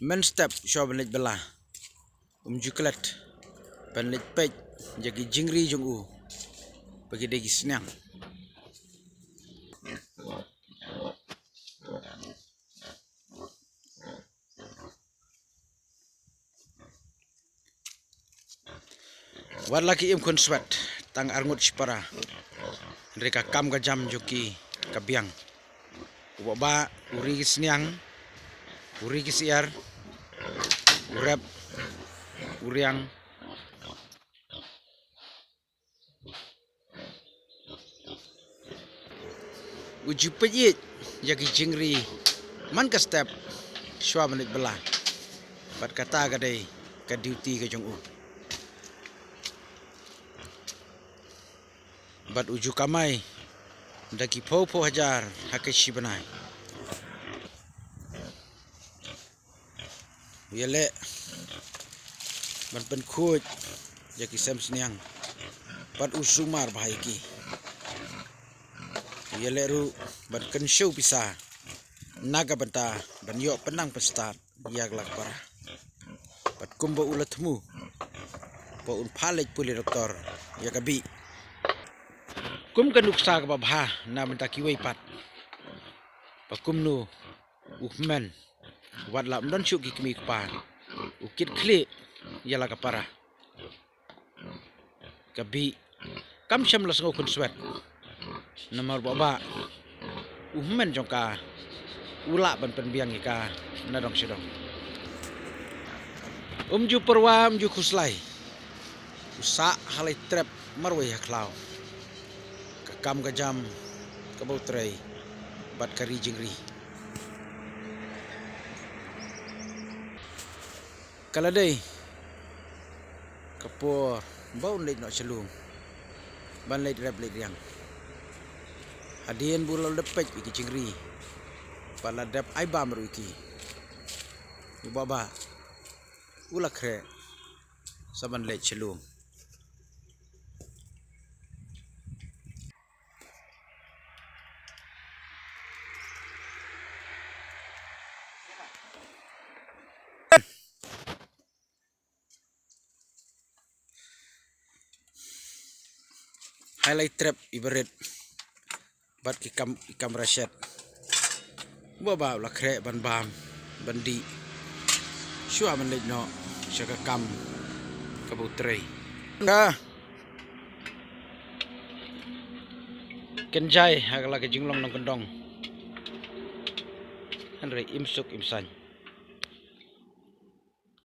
Men step show benit belah juklat benit pej jagi jingri jung u bagi degi senang war laki im kun swat tang arngut spara mereka kam gajam joki kabiang ba uri gisniang uri gisiar urap uriang uju pejit jagi jingri man ka step shwa menit belah bat kata gadai ka duty ka jong u bat uju kamai daki po hajar hakeshi banai yele ban pen khuj jaki sam sniang bat usumar bahaiki yele ru ban ken show pisa naga banta ban yo penang pestat yak lak para bat kumbo ulatmu po un phalej puli doktor yakabi kum kanuk sa ka babha na banta kiwai pat pakum nu ukmen wat la mdon shu gikmi pa ukit kli yala ka para kabi kam sham las ngokun swat namar baba ukmen jongka ula ban penbiang ika nadong sidong ju perwa ju khuslai usa halai trap marwai haklau kam gajam kabau trai bat kari jingri kaladai kapur bau leit no celung ban leit rap leit yang hadien bulal depet iki jingri pala dap ai ba meru iki baba ulakre saban leit celung highlight trap ibarat bat ikam rasyad baba la kre ban bam bandi shua man lej no shaka kam kabutrei ka kenjai hagala ke jinglong nong kendong andre imsuk imsan